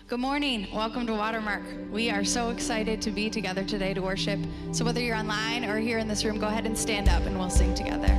Good morning. Welcome to Watermark. We are so excited to be together today to worship. So whether you're online or here in this room, go ahead and stand up and we'll sing together.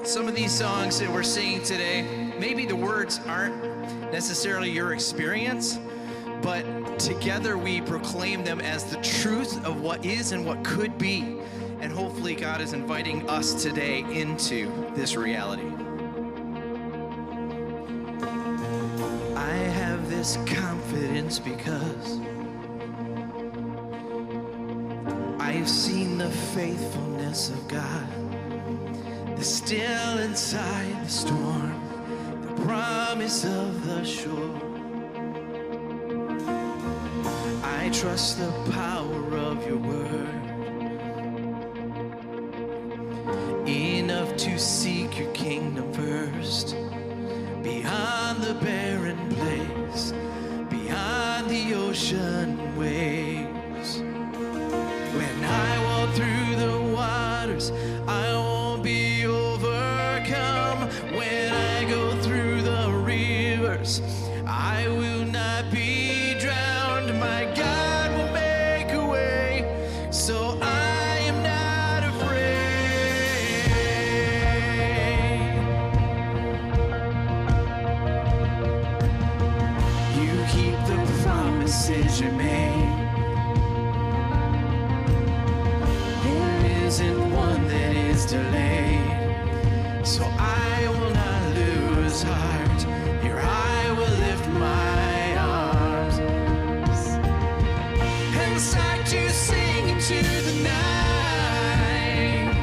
Some of these songs that we're singing today, maybe the words aren't necessarily your experience, but together we proclaim them as the truth of what is and what could be. And hopefully God is inviting us today into this reality. I have this confidence because I've seen the faithfulness of God. Still inside the storm, the promise of the shore. I trust the power of your word. enough to seek your kingdom first. Beyond the barren place, beyond the ocean waves. When I walk through the waters, I won't be overcome. When I go through the rivers, I will not be drowned. My God will make a way, so I am not afraid. You keep the promises you made. There isn't one that is delayed, so I will not lose heart. Here I will lift my arms and start to sing into the night.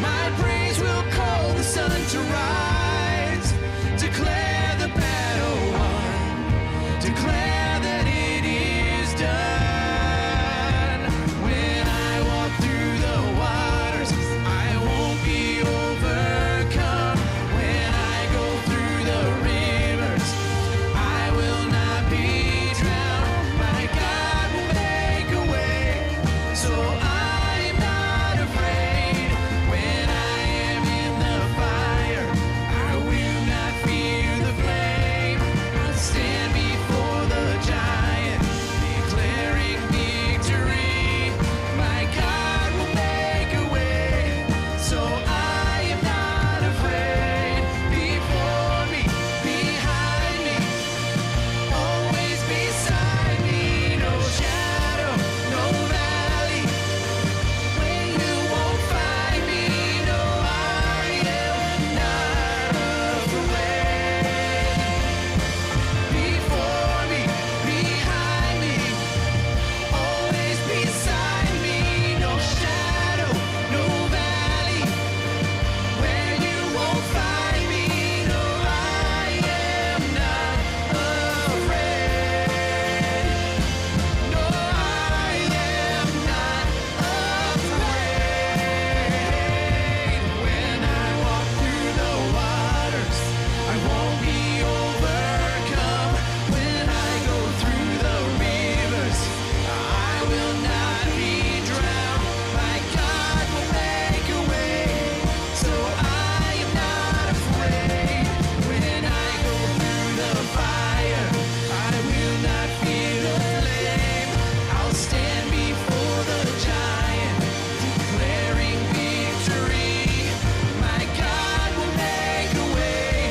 My praise will call the sun to rise, declare the battle won, declare that it is done. When I walk through the waters, I won't be overcome. When I go through the rivers, I will not be drowned. My God will make a way, so I am not afraid. When I am in the fire, I will not fear the flame. I'll stand before the giant, declaring victory. My God will make a way, so I am not afraid. Before me, behind me, always beside me. No shadow, no valley where you won't find me. No, I am not afraid. Before me, behind me, always beside me. No shadow, no valley where you won't find me. No, I am not afraid. No, I am not afraid. When I walk through the waters, I won't be overcome. When I go through the rivers, I will not be drowned. My God will make a way, so I am not afraid. When I go through the fire, I will not fear the flame. I'll stand before the giant, declaring victory. My God will make a way,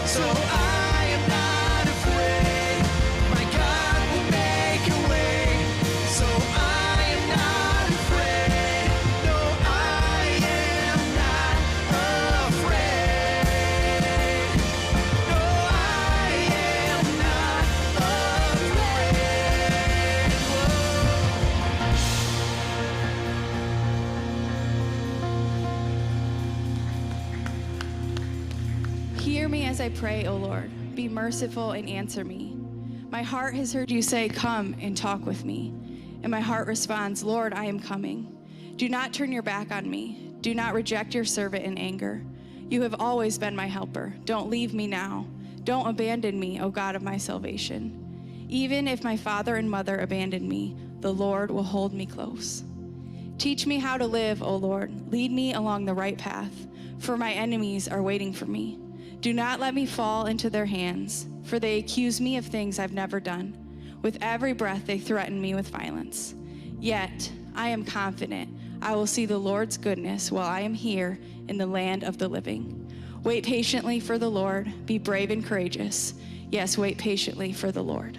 so I am not afraid. My God will make a way, so I am not afraid. No, I am not afraid. No, I am not afraid. Hear me as I pray, O Lord. Be merciful and answer me. My heart has heard you say, "Come and talk with me." And my heart responds, "Lord, I am coming." Do not turn your back on me. Do not reject your servant in anger. You have always been my helper. Don't leave me now. Don't abandon me, O God of my salvation. Even if my father and mother abandon me, the Lord will hold me close. Teach me how to live, O Lord. Lead me along the right path, for my enemies are waiting for me. Do not let me fall into their hands, for they accuse me of things I've never done. With every breath they threaten me with violence. Yet I am confident I will see the Lord's goodness while I am here in the land of the living. Wait patiently for the Lord. Be brave and courageous. Yes, wait patiently for the Lord.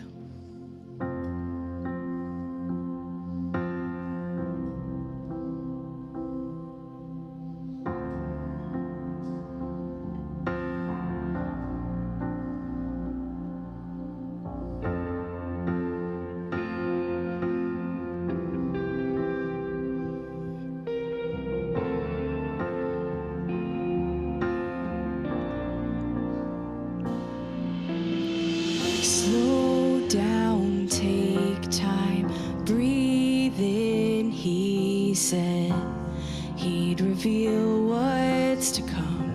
Slow what's to come.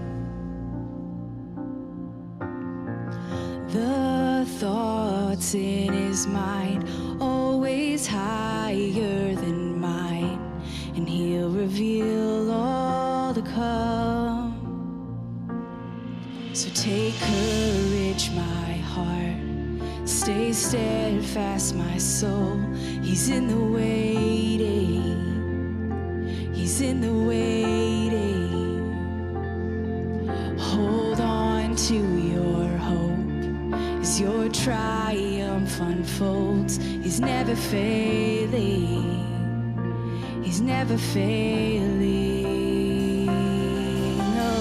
The thoughts in his mind always higher than mine, and he'll reveal all to come. So take courage, my heart, stay steadfast, my soul. He's in the waiting, he's in the waiting. Hold on to your hope as your triumph unfolds. He's never failing, he's never failing. No.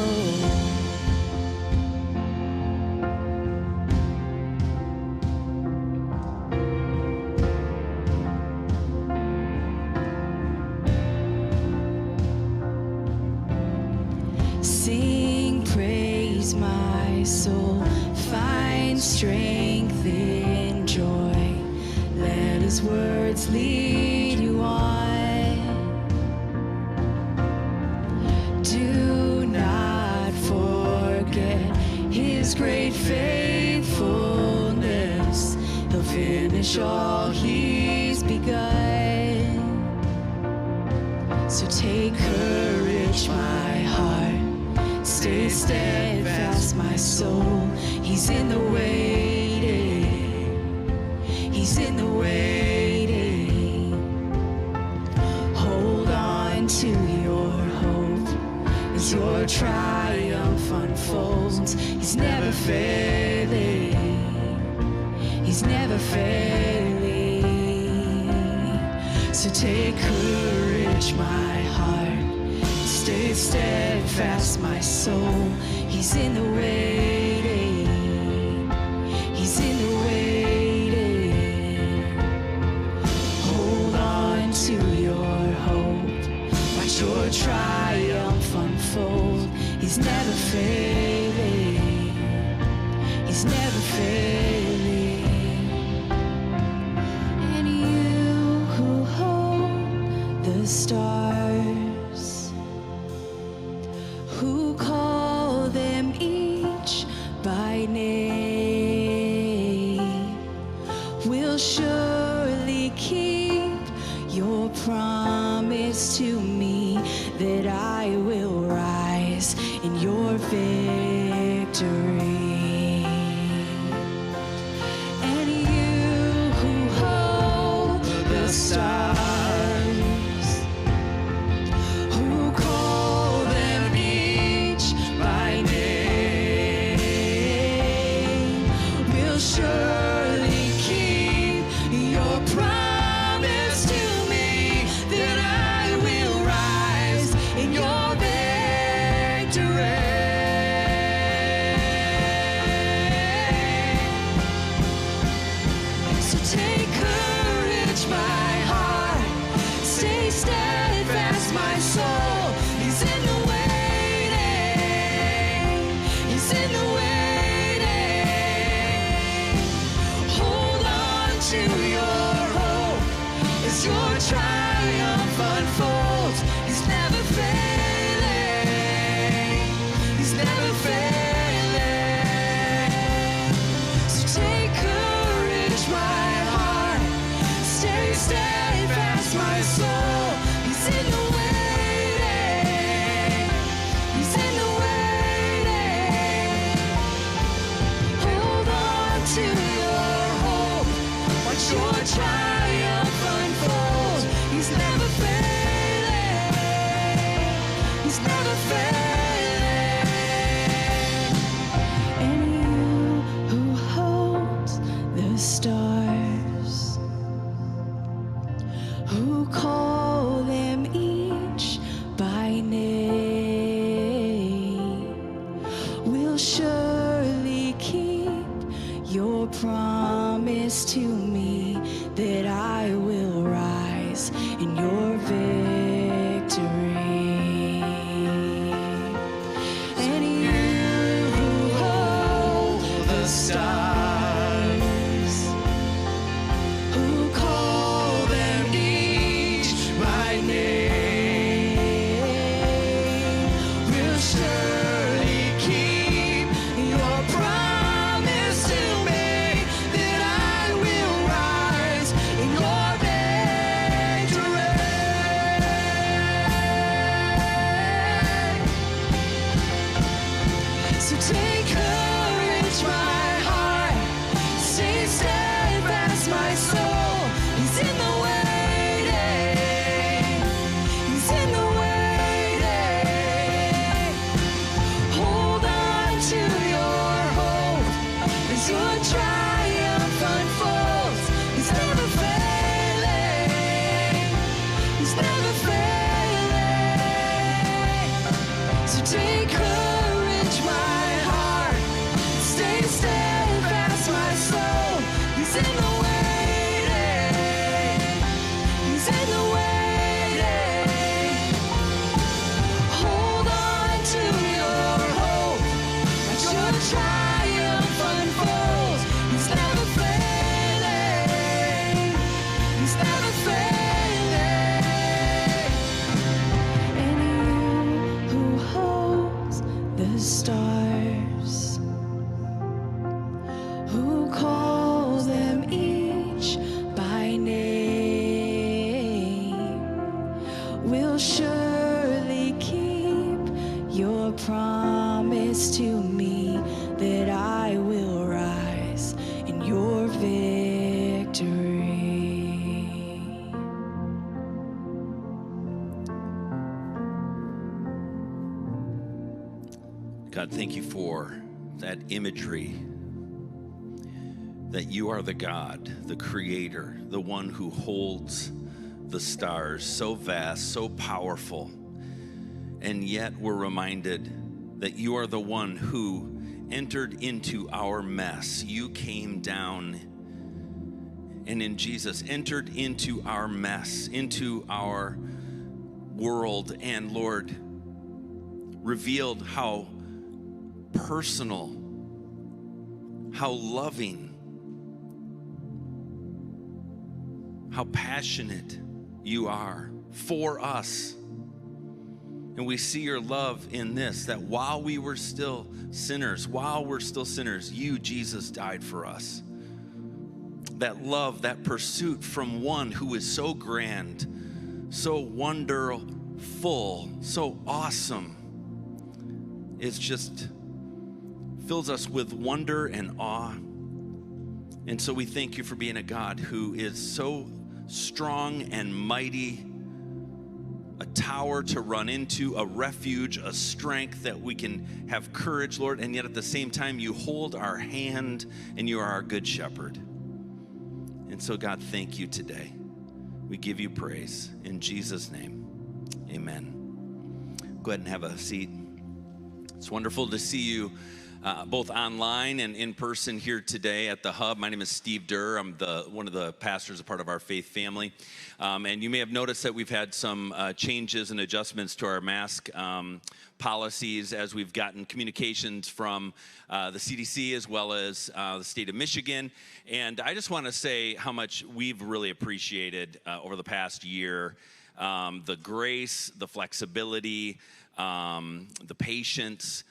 Sing praise, my soul, find strength in joy. Let his words lead you on. Do not forget his great faithfulness. He'll finish all he's begun. So take courage, my heart, stay steadfast, my soul. He's in the waiting, he's in the waiting. Hold on to your hope as your triumph unfolds. He's never failing, he's never failing. So take courage, my heart, stay steadfast, my soul. He's in the waiting, he's in the waiting. Hold on to your hope, watch your triumph unfold. He's never failing, he's never failing. And you who hold the stars, who call them each by name, will surely keep your promise to me that I will rise in your victory. And you who hold the stars, who call them each by name, will surely keep your promise to me that I will rise in your victory. So take courage, my heart, stay steadfast, my soul. He's in the waiting, he's in the waiting. Hold on to your hope as your triumph unfolds. He's never failing, he's never failing. So take courage, my heart, stay steadfast, my soul. He's in the waiting, he's in the waiting. Hold on to your hope, watch your triumph unfold. He's never failing, he's never failing. And you who hold the stars, who call them each by name, will surely keep your promise to me that I will rise in your victory. surely keep your promise to me, that I will rise in your victory. So take courage, my heart, stay steadfast, my soul. He's in the waiting, he's in the waiting. Hold on to your hope as your triumph unfolds. He's never failing, he's never failing. So take courage, my heart, stay steadfast, my soul. He's in the waiting, he's in the waiting. Hold on to your hope as your triumph unfolds. He's never failing, he's never failing. And you who holds the stars, who calls them each by name, will surely keep your promise to me, that I will rise in your victory. God, thank you for that imagery, that you are the God, the creator, the one who holds the stars, so vast, so powerful. And yet we're reminded that you are the one who entered into our mess. You came down and in Jesus entered into our mess, into our world, and Lord, revealed how personal, how loving, how passionate you are for us. And we see your love in this, that while we were still sinners, you, Jesus, died for us. That love, that pursuit from one who is so grand, so wonderful, so awesome, it's just fills us with wonder and awe. And so we thank you for being a God who is so strong and mighty, a tower to run into, a refuge, a strength that we can have courage, Lord, and yet at the same time you hold our hand and you are our good shepherd. And so God, thank you today. We give you praise in Jesus' name. Amen. Go ahead and have a seat. It's wonderful to see you both online and in person here today at the Hub. My name is Steve Durr. I'm one of the pastors, a part of our faith family. And you may have noticed that we've had some changes and adjustments to our mask policies as we've gotten communications from the CDC as well as the state of Michigan. And I just want to say how much we've really appreciated over the past year the grace, the flexibility, the patience,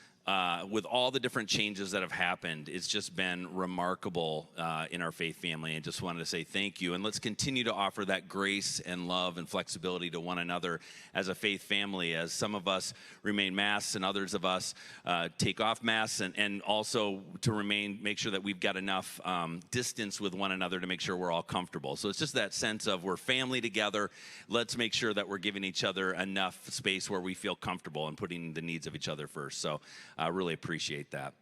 with all the different changes that have happened. It's just been remarkable in our faith family, and just wanted to say thank you. And let's continue to offer that grace and love and flexibility to one another as a faith family, as some of us remain masks and others of us take off masks, and also to make sure that we've got enough distance with one another to make sure we're all comfortable. So it's just that sense of we're family together. Let's make sure that we're giving each other enough space where we feel comfortable and putting the needs of each other first. So I really appreciate that.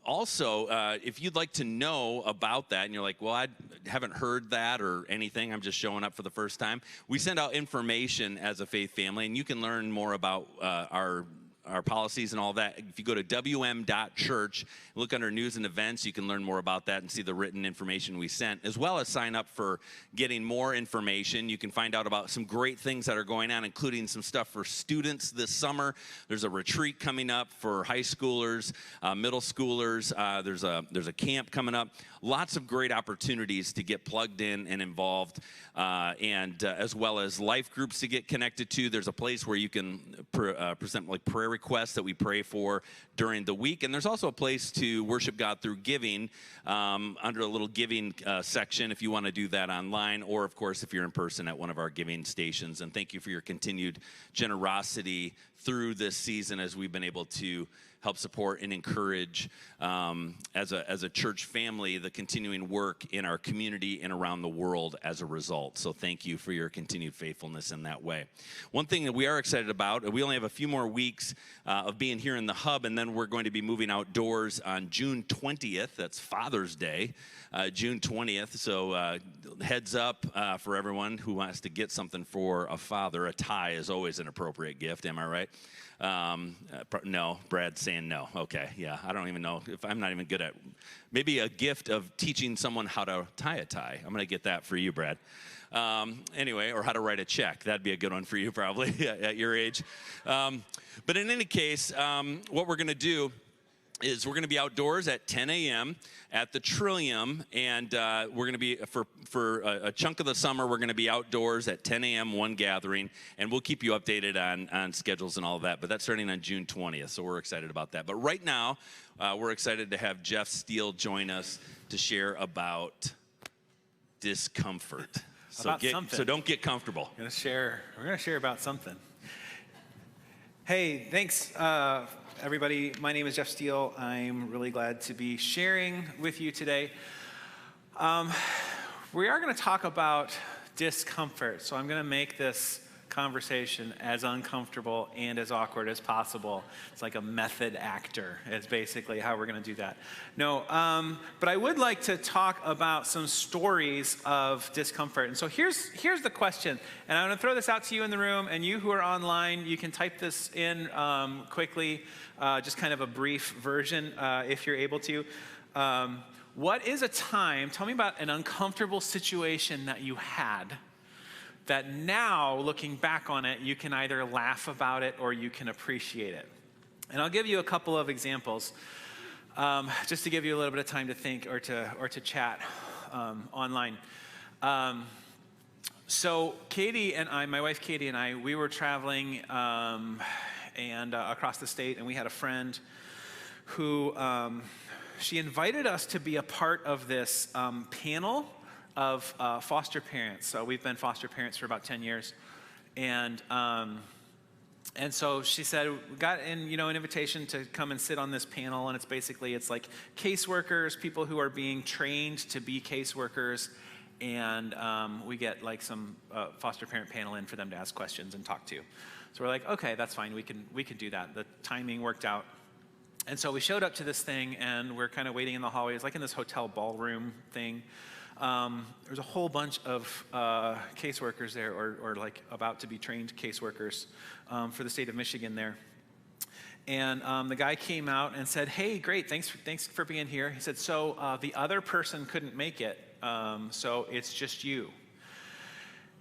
Also, if you'd like to know about that and you're like, well, I haven't heard that or anything, I'm just showing up for the first time, we send out information as a faith family, and you can learn more about our policies and all that. If you go to wm.church, look under news and events, you can learn more about that and see the written information we sent, as well as sign up for getting more information. You can find out about some great things that are going on, including some stuff for students this summer. There's a retreat coming up for high schoolers, middle schoolers. There's a camp coming up. Lots of great opportunities to get plugged in and involved, and as well as life groups to get connected to. There's a place where you can present like prayer requests that we pray for during the week. And there's also a place to worship God through giving, under a little giving section if you want to do that online, or of course if you're in person at one of our giving stations. And thank you for your continued generosity through this season as we've been able to help support and encourage, as a church family, the continuing work in our community and around the world as a result. So thank you for your continued faithfulness in that way. One thing that we are excited about, we only have a few more weeks of being here in the hub, and then we're going to be moving outdoors on June 20th. That's Father's Day, June 20th. So heads up for everyone who wants to get something for a father. A tie is always an appropriate gift, am I right? No, Brad's saying no. Okay, yeah, I don't even know if I'm not even good at, maybe a gift of teaching someone how to tie a tie. I'm gonna get that for you, Brad. Anyway, or how to write a check. That'd be a good one for you probably at your age. But in any case, what we're gonna do is we're going to be outdoors at 10 a.m. at the Trillium, and we're going to be, for a chunk of the summer, we're going to be outdoors at 10 a.m., one gathering, and we'll keep you updated on schedules and all of that, but that's starting on June 20th, so we're excited about that. But right now, we're excited to have Jeff Steele join us to share about discomfort. So don't get comfortable. We're going to share about something. Hey, thanks, everybody. My name is Jeff Steele. I'm really glad to be sharing with you today. We are going to talk about discomfort. So I'm going to make this conversation as uncomfortable and as awkward as possible. It's like a method actor. It's basically how we're going to do that. No, but I would like to talk about some stories of discomfort. And so here's the question. And I'm going to throw this out to you in the room, and you who are online, you can type this in quickly, just kind of a brief version if you're able to. What is a time, tell me about an uncomfortable situation that you had that now, looking back on it, you can either laugh about it or you can appreciate it. And I'll give you a couple of examples, just to give you a little bit of time to think or to chat online. So Katie and I, my wife Katie and I, we were traveling and across the state, and we had a friend who, she invited us to be a part of this panel of foster parents. So we've been foster parents for about 10 years. And so she said, we got an invitation to come and sit on this panel. And it's like caseworkers, people who are being trained to be caseworkers. And we get like some foster parent panel in for them to ask questions and talk to. So we're like, okay, that's fine. We can do that. The timing worked out. And so we showed up to this thing, and we're kind of waiting in the hallway. It's like in this hotel ballroom thing. There's a whole bunch of caseworkers there, or like about to be trained caseworkers for the state of Michigan there. And the guy came out and said, hey, great, thanks for being here. He said, so the other person couldn't make it, so it's just you.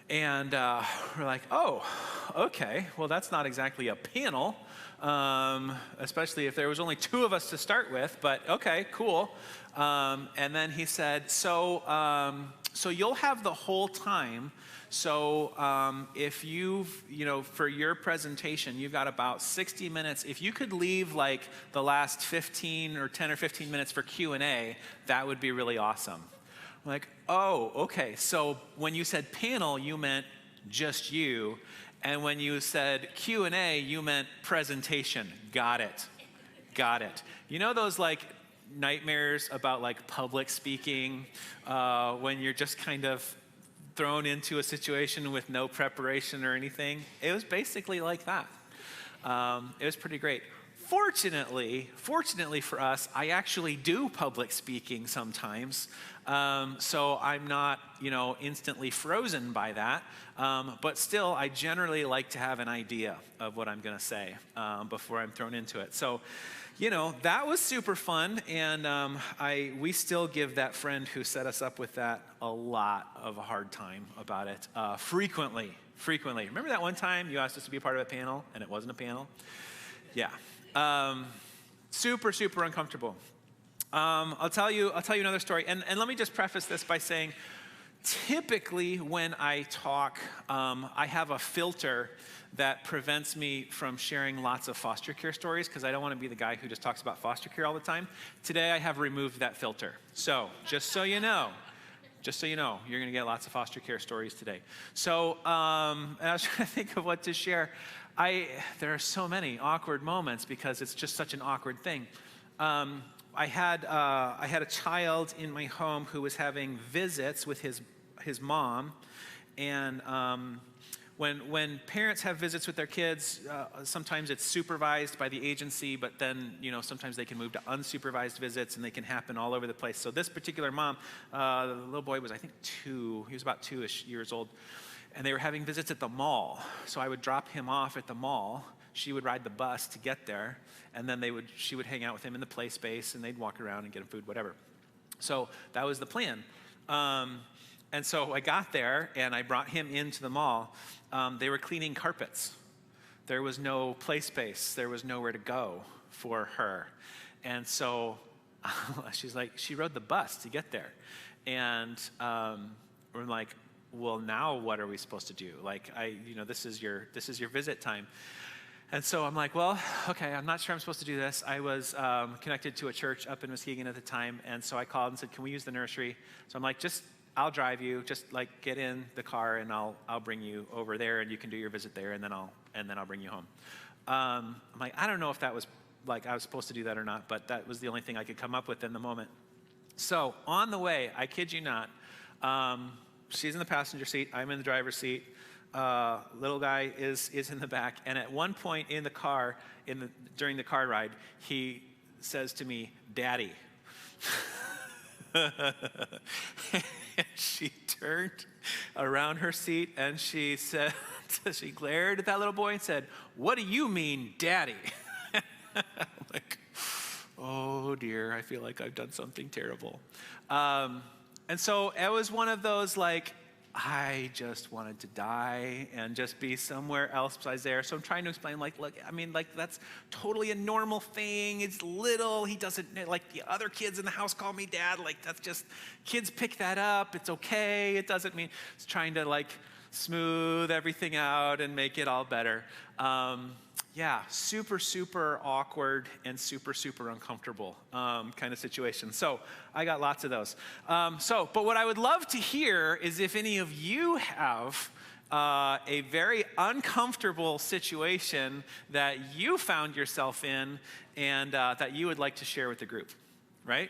And we're like, oh, okay, well, that's not exactly a panel, especially if there was only two of us to start with, but okay, cool. And then he said, so you'll have the whole time. So if for your presentation, you've got about 60 minutes. If you could leave like the last 10 or 15 minutes for Q&A, that would be really awesome. I'm like, oh, okay. So when you said panel, you meant just you. And when you said Q&A, you meant presentation. Got it. You know those like nightmares about like public speaking when you're just kind of thrown into a situation with no preparation or anything? It was basically like that. It was pretty great. Fortunately for us, I actually do public speaking sometimes. So I'm not, instantly frozen by that. But still, I generally like to have an idea of what I'm going to say before I'm thrown into it. So, that was super fun. And we still give that friend who set us up with that a lot of a hard time about it frequently. Remember that one time you asked us to be a part of a panel and it wasn't a panel? Yeah. Super uncomfortable. I'll tell you another story. And let me just preface this by saying typically when I talk, I have a filter that prevents me from sharing lots of foster care stories because I don't want to be the guy who just talks about foster care all the time. Today I have removed that filter. So just so you know, you're going to get lots of foster care stories today. So I was trying to think of what to share. There are so many awkward moments because it's just such an awkward thing. I had a child in my home who was having visits with his mom, and when parents have visits with their kids, sometimes it's supervised by the agency, but then sometimes they can move to unsupervised visits, and they can happen all over the place. So this particular mom, the little boy was I think 2. He was about 2-ish years old, and they were having visits at the mall. So I would drop him off at the mall. She would ride the bus to get there, and then she would hang out with him in the play space, and they'd walk around and get him food, whatever. So that was the plan. And so I got there, and I brought him into the mall. They were cleaning carpets. There was no play space. There was nowhere to go for her. And so she's like, she rode the bus to get there. And we're like, well, now what are we supposed to do? Like, this is your visit time. And so I'm like, well, okay, I'm not sure I'm supposed to do this. I was connected to a church up in Muskegon at the time, and so I called and said, can we use the nursery? So I'm like, I'll drive you. Just like get in the car, and I'll bring you over there, and you can do your visit there, and then I'll bring you home. I'm like, I don't know if that was like I was supposed to do that or not, but that was the only thing I could come up with in the moment. So on the way, I kid you not, she's in the passenger seat. I'm in the driver's seat. Little guy is in the back, and at one point in the car, during the car ride, he says to me, "Daddy." And she turned around her seat and she said, she glared at that little boy and said, "What do you mean, Daddy?" I'm like, oh dear, I feel like I've done something terrible. And so it was one of those like, I just wanted to die and just be somewhere else besides there. So I'm trying to explain, like, look, I mean, like, that's totally a normal thing. It's little. He doesn't, like, the other kids in the house call me dad. Like, that's just, kids pick that up. It's okay. It doesn't mean, it's trying to, like, smooth everything out and make it all better. Yeah, super, super awkward and super, super uncomfortable kind of situation. So I got lots of those. But what I would love to hear is if any of you have a very uncomfortable situation that you found yourself in and that you would like to share with the group, right?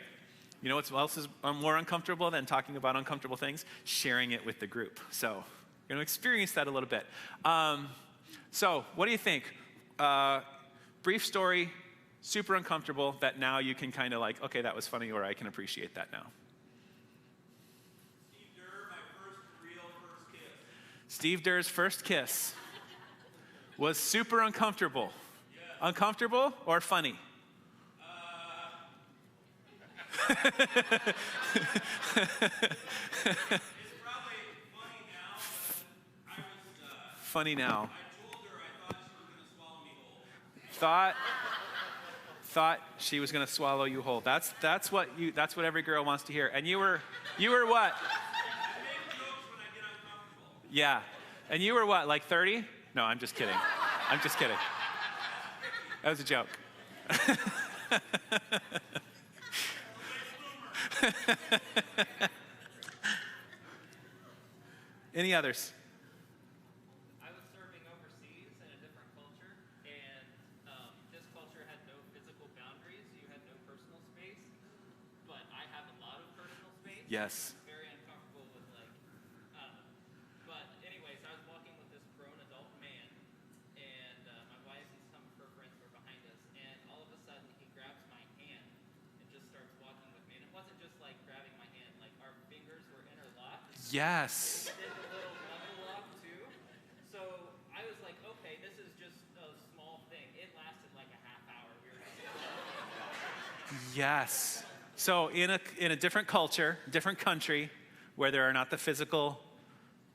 You know what else is more uncomfortable than talking about uncomfortable things? Sharing it with the group. So we're going to experience that a little bit. So what do you think? Brief story, super uncomfortable, that now you can kind of like, okay, that was funny, or I can appreciate that now. Steve Durr, my first kiss. Steve Durr's first kiss was super uncomfortable. Yes. Uncomfortable or funny? It's probably funny now, but I was... Funny now. I told her I thought she was going to swallow me whole. Thought she was going to swallow you whole. That's what every girl wants to hear. And you were what? I make jokes when I get uncomfortable. Yeah. And you were what, like 30? No, I'm just kidding. I'm just kidding. That was a joke. Any others? I was serving overseas in a different culture, and this culture had no physical boundaries. You had no personal space, but I have a lot of personal space. Yes. Very uncomfortable with but anyways, I was walking with this grown adult man, and my wife and some of her friends were behind us, and all of a sudden he grabs my hand and just starts walking with me. And it wasn't just like grabbing my hand, like our fingers were interlocked. Yes. Did a little knuckle lock too. So I was like, okay, this is just a small thing. It lasted like a half hour. We were just Yes. So in a different culture, different country, where there are not the physical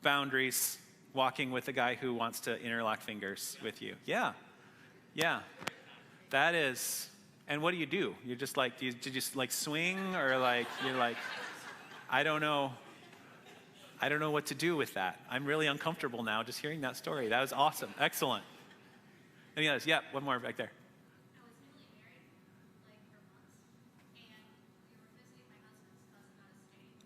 boundaries, walking with a guy who wants to interlock fingers with you. Yeah. Yeah. That is. And what do? You're just like, do you just like swing, or like you're like, I don't know I don't know what to do with that. I'm really uncomfortable now just hearing that story. That was awesome. Excellent. Any others? Yeah, one more back there. I was newly married, like for months, and we were visiting my husband's cousin out of state. He was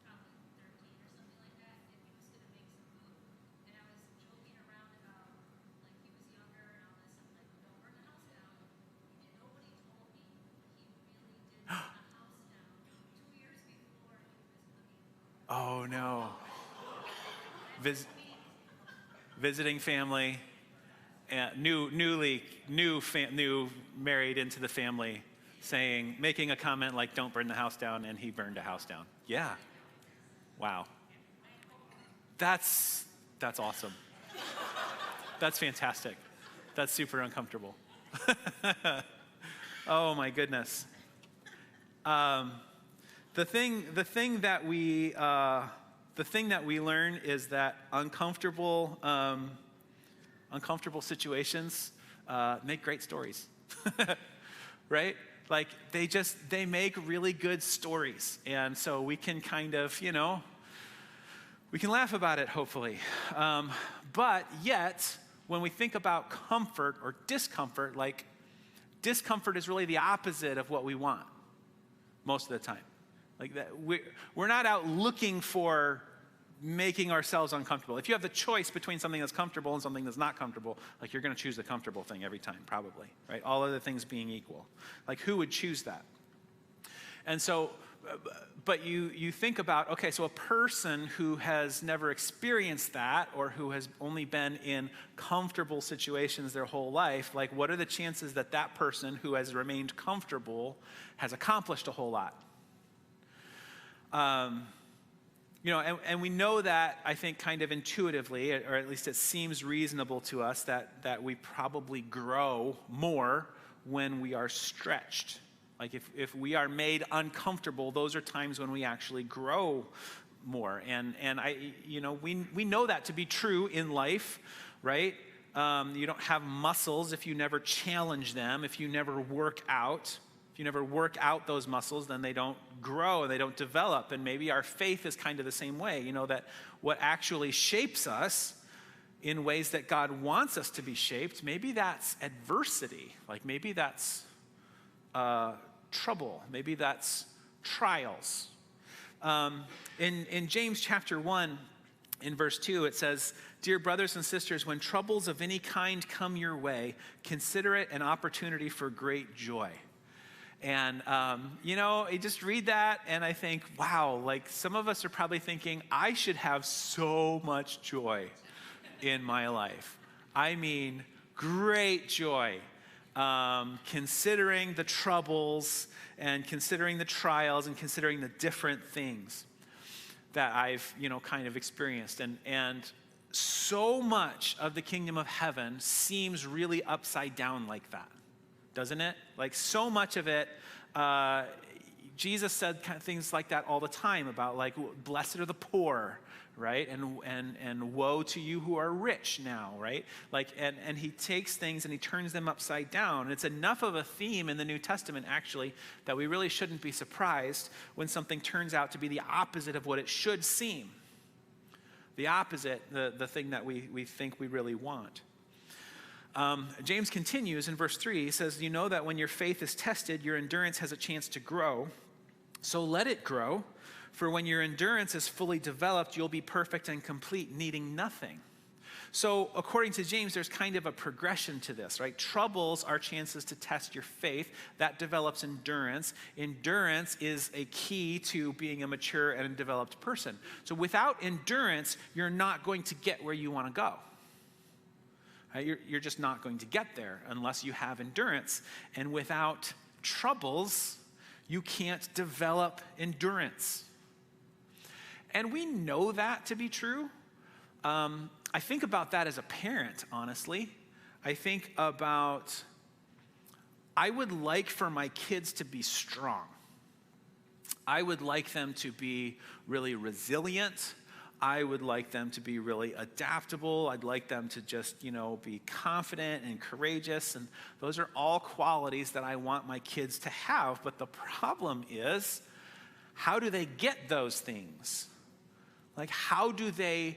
probably 13 or something like that, and he was going to make some food. And I was joking around about, like, he was younger and all this. I'm like, don't burn the house down. And nobody told me he really did burn the house down 2 years before he was looking. Oh, no. Visiting family. New married into the family, making a comment like, don't burn the house down, and he burned a house down. Yeah. Wow. That's awesome. That's fantastic. That's super uncomfortable. Oh my goodness. The thing that we learn is that uncomfortable situations make great stories, right? Like they make really good stories. And so we can kind of, we can laugh about it, hopefully. But yet, when we think about comfort or discomfort, like discomfort is really the opposite of what we want most of the time. Like that, we're not out looking for making ourselves uncomfortable. If you have the choice between something that's comfortable and something that's not comfortable, like you're going to choose the comfortable thing every time, probably, right? All other things being equal. Like who would choose that? And so, but you think about, okay, so a person who has never experienced that or who has only been in comfortable situations their whole life, like what are the chances that that person who has remained comfortable has accomplished a whole lot? And we know that, I think, kind of intuitively, or at least it seems reasonable to us that we probably grow more when we are stretched. Like if we are made uncomfortable, those are times when we actually grow more. And we know that to be true in life, right? You don't have muscles if you never challenge them, if you never work out. If you never work out those muscles, then they don't grow and they don't develop. And maybe our faith is kind of the same way, that what actually shapes us in ways that God wants us to be shaped, maybe that's adversity. Like maybe that's trouble. Maybe that's trials. In James chapter 1, in verse 2, it says, "Dear brothers and sisters, when troubles of any kind come your way, consider it an opportunity for great joy." And, I just read that and I think, wow, like some of us are probably thinking, I should have so much joy in my life. I mean, great joy. Considering the troubles and considering the trials and considering the different things that I've, kind of experienced. And so much of the kingdom of heaven seems really upside down like that. Doesn't it? Like so much of it, Jesus said kind of things like that all the time about like, blessed are the poor, right? And woe to you who are rich now, right? Like, and he takes things and he turns them upside down. And it's enough of a theme in the New Testament, actually, that we really shouldn't be surprised when something turns out to be the opposite of what it should seem. The opposite, the thing that we think we really want. James continues in verse 3. He says, "You know that when your faith is tested, your endurance has a chance to grow. So let it grow, for when your endurance is fully developed, you'll be perfect and complete, needing nothing." So according to James, there's kind of a progression to this, right? Troubles are chances to test your faith. That develops endurance. Endurance is a key to being a mature and a developed person. So without endurance, you're not going to get where you want to go. You're just not going to get there unless you have endurance. And without troubles, you can't develop endurance. And we know that to be true. I think about that as a parent, honestly. I think about, I would like for my kids to be strong. I would like them to be really resilient. I would like them to be really adaptable. I'd like them to just, be confident and courageous. And those are all qualities that I want my kids to have. But the problem is, how do they get those things? Like, how do they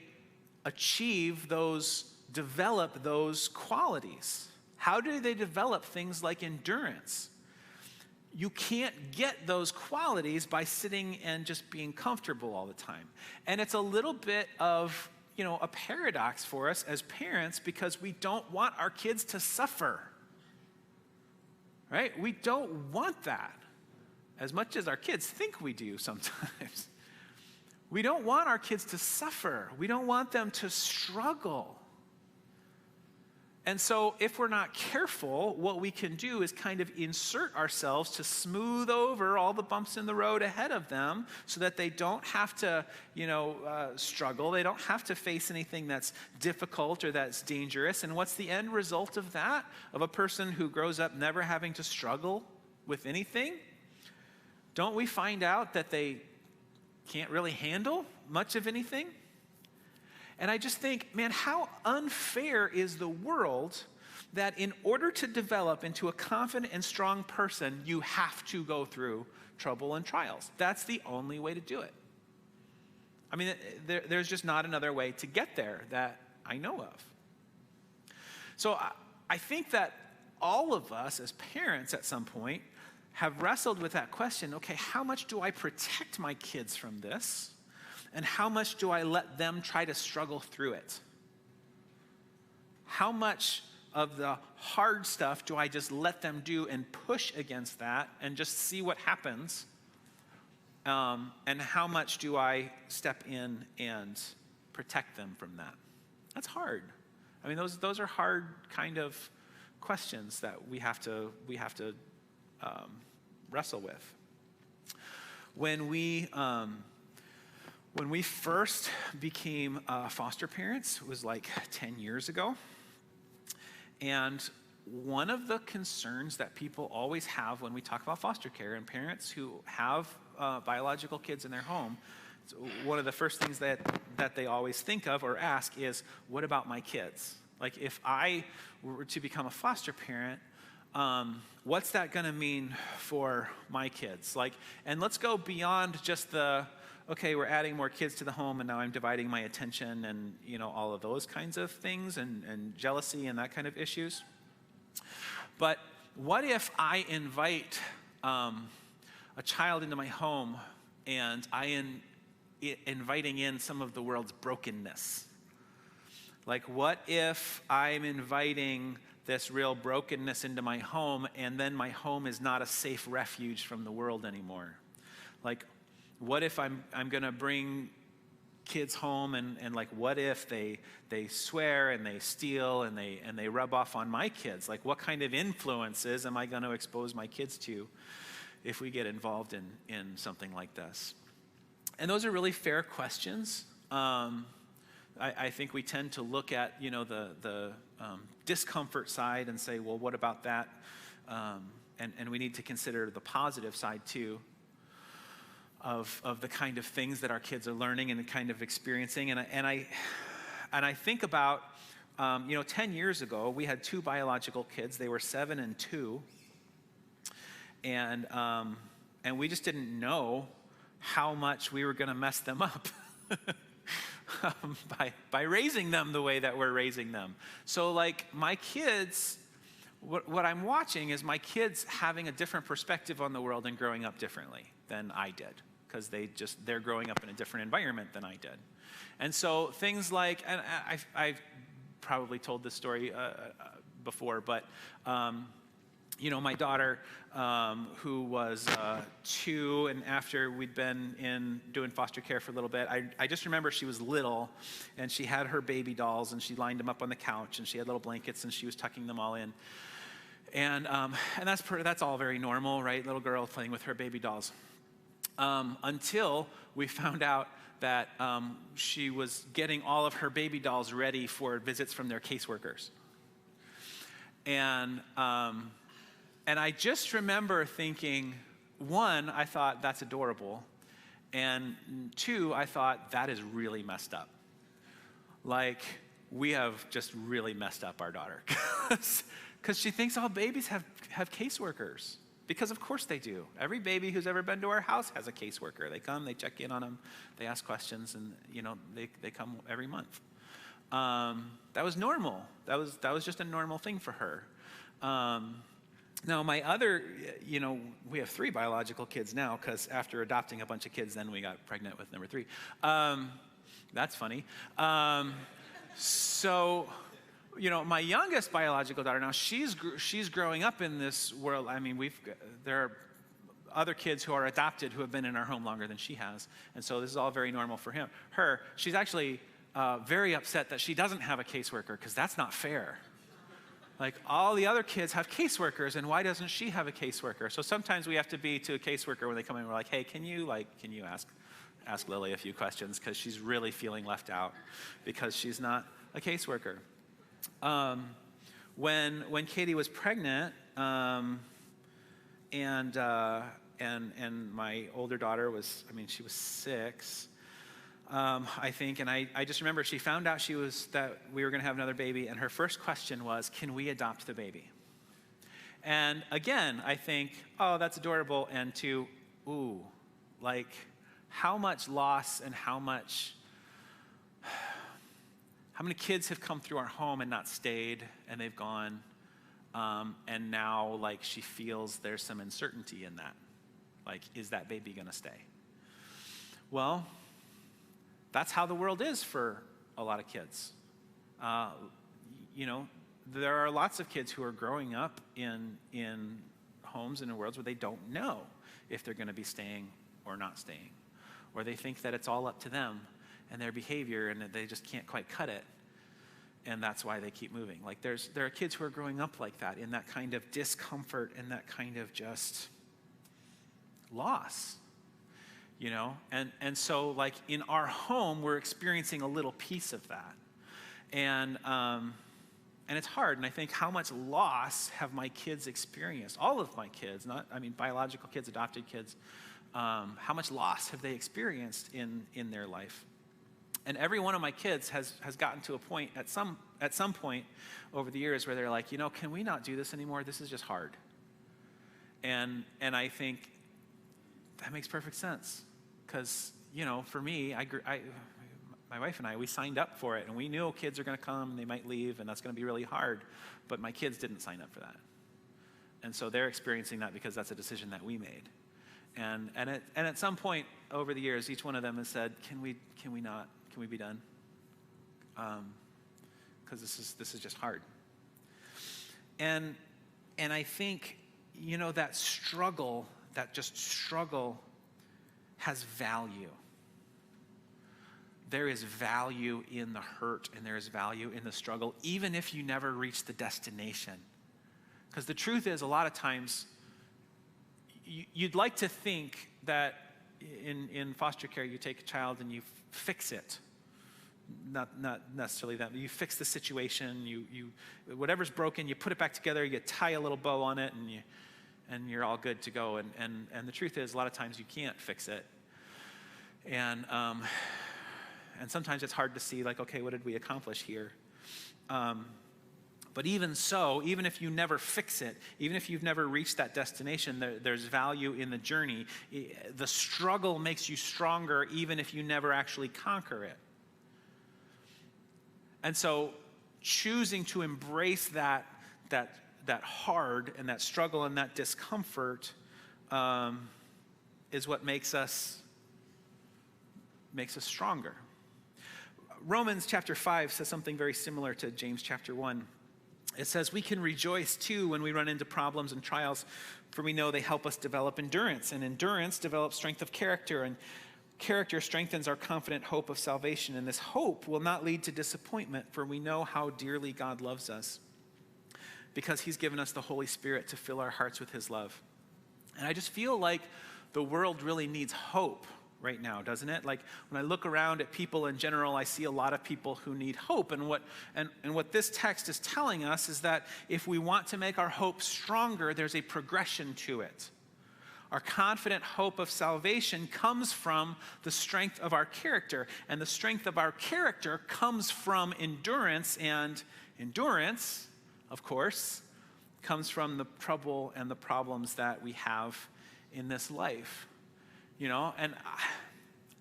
develop those qualities? How do they develop things like endurance? You can't get those qualities by sitting and just being comfortable all the time. And it's a little bit of, a paradox for us as parents, because we don't want our kids to suffer, right? We don't want that, as much as our kids think we do sometimes. We don't want our kids to suffer. We don't want them to struggle. And so if we're not careful, what we can do is kind of insert ourselves to smooth over all the bumps in the road ahead of them so that they don't have to, struggle. They don't have to face anything that's difficult or that's dangerous. And what's the end result of that? Of a person who grows up never having to struggle with anything? Don't we find out that they can't really handle much of anything? And I just think, man, how unfair is the world that in order to develop into a confident and strong person, you have to go through trouble and trials. That's the only way to do it. I mean, there's just not another way to get there that I know of. So I think that all of us as parents at some point have wrestled with that question, okay, how much do I protect my kids from this? And how much do I let them try to struggle through it? How much of the hard stuff do I just let them do and push against that and just see what happens? And how much do I step in and protect them from that? That's hard. I mean, those are hard kind of questions that we have to wrestle with. When we first became foster parents, it was like 10 years ago. And one of the concerns that people always have when we talk about foster care and parents who have biological kids in their home, one of the first things that they always think of or ask is, what about my kids? Like, if I were to become a foster parent, what's that going to mean for my kids? Like, and let's go beyond just okay, we're adding more kids to the home and now I'm dividing my attention and, all of those kinds of things and jealousy and that kind of issues. But what if I invite a child into my home and inviting in some of the world's brokenness? Like, what if I'm inviting this real brokenness into my home and then my home is not a safe refuge from the world anymore? Like, what if I'm going to bring kids home and like, what if they swear and they steal and they rub off on my kids? Like, what kind of influences am I going to expose my kids to if we get involved in something like this? And those are really fair questions. I think we tend to look at, the discomfort side and say, well, what about that? And we need to consider the positive side too. Of the kind of things that our kids are learning and kind of experiencing. And I think about, 10 years ago, we had two biological kids. They were 7 and 2. And we just didn't know how much we were going to mess them up by raising them the way that we're raising them. So like my kids, what I'm watching is my kids having a different perspective on the world and growing up differently than I did, because they're growing up in a different environment than I did. And so things like, and I've probably told this story before, but my daughter, who was 2, and after we'd been doing foster care for a little bit, I just remember she was little, and she had her baby dolls, and she lined them up on the couch, and she had little blankets, and she was tucking them all in. And that's all very normal, right? Little girl playing with her baby dolls. Until we found out that she was getting all of her baby dolls ready for visits from their caseworkers. And I just remember thinking, 1, I thought that's adorable. And 2, I thought that is really messed up. Like, we have just really messed up our daughter. Because she thinks all babies have caseworkers. Because of course they do. Every baby who's ever been to our house has a caseworker. They come, they check in on them, they ask questions, and they come every month. That was normal. That was just a normal thing for her. Now my other, we have 3 biological kids now, because after adopting a bunch of kids, then we got pregnant with number 3. That's funny. So, my youngest biological daughter now, she's growing up in this world. I mean, there are other kids who are adopted who have been in our home longer than she has, and so this is all very normal for her. She's actually very upset that she doesn't have a caseworker, because that's not fair. Like, all the other kids have caseworkers, and why doesn't she have a caseworker? So sometimes we have to be to a caseworker when they come in. We're like, hey, can you ask Lily a few questions, because she's really feeling left out because she's not a caseworker. When Katie was pregnant, and my older daughter was, she was 6, I think, and I just remember she found out that we were going to have another baby, and her first question was, can we adopt the baby? And again, I think, oh, that's adorable, and to, ooh, like, how much loss and how many kids have come through our home and not stayed, and they've gone, and now, like, she feels there's some uncertainty in that. Like, is that baby gonna stay? Well, that's how the world is for a lot of kids. There are lots of kids who are growing up in homes and in worlds where they don't know if they're gonna be staying or not staying. Or they think that it's all up to them and their behavior, and that they just can't quite cut it, and that's why they keep moving. Like, there are kids who are growing up like that, in that kind of discomfort and that kind of just loss, and so, like, in our home, we're experiencing a little piece of that, and it's hard. And I think, how much loss have my kids experienced? All of my kids, biological kids, adopted kids. How much loss have they experienced in their life? And every one of my kids has gotten to a point at some point over the years where they're like, can we not do this anymore? This is just hard. And I think that makes perfect sense, because for me, my wife and I, we signed up for it, and we knew kids are going to come and they might leave, and that's going to be really hard. But my kids didn't sign up for that, and so they're experiencing that because that's a decision that we made. And at some point over the years, each one of them has said, can we be done? Because this is just hard. And I think, that struggle has value. There is value in the hurt, and there is value in the struggle, even if you never reach the destination. Because the truth is, a lot of times, you'd like to think that in foster care, you take a child and you fix it. Not necessarily that, but you fix the situation. You whatever's broken, you put it back together. You tie a little bow on it, and you're all good to go. And the truth is, a lot of times you can't fix it. And sometimes it's hard to see, like, okay, what did we accomplish here? But even so, even if you never fix it, even if you've never reached that destination, there's value in the journey. The struggle makes you stronger, even if you never actually conquer it. And so choosing to embrace that hard and that struggle and that discomfort is what makes us stronger. Romans chapter 5 says something very similar to James chapter 1. It says, we can rejoice too when we run into problems and trials, for we know they help us develop endurance, and endurance develops strength of character, and character strengthens our confident hope of salvation. And this hope will not lead to disappointment, for we know how dearly God loves us, because he's given us the Holy Spirit to fill our hearts with his love. And I just feel like the world really needs hope right now, doesn't it? Like, when I look around at people in general, I see a lot of people who need hope. And what this text is telling us is that if we want to make our hope stronger, there's a progression to it. Our confident hope of salvation comes from the strength of our character, and the strength of our character comes from endurance, and endurance, of course, comes from the trouble and the problems that we have in this life. You know, and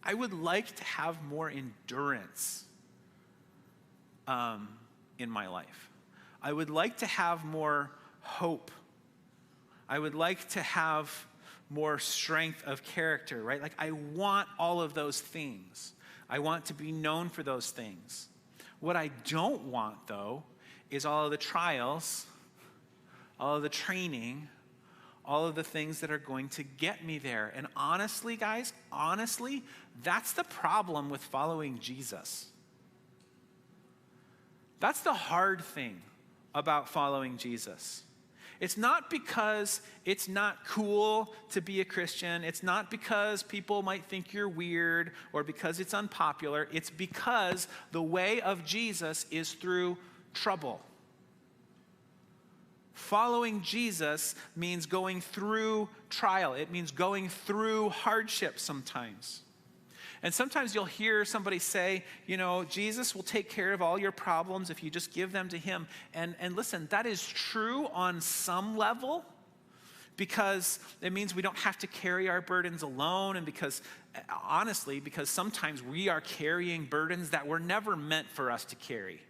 I would like to have more endurance in my life. I would like to have more hope. I would like to have more strength of character, right? Like, I want all of those things. I want to be known for those things. What I don't want, though, is all of the trials, all of the training, all of the things that are going to get me there. And honestly, guys, that's the problem with following Jesus. That's the hard thing about following Jesus. It's not because it's not cool to be a Christian. It's not because people might think you're weird or because it's unpopular. It's because the way of Jesus is through trouble. Following Jesus means going through trial. It means going through hardship sometimes. And sometimes you'll hear somebody say, you know, Jesus will take care of all your problems if you just give them to him. And listen, that is true on some level, because it means we don't have to carry our burdens alone, and because, honestly, because sometimes we are carrying burdens that were never meant for us to carry.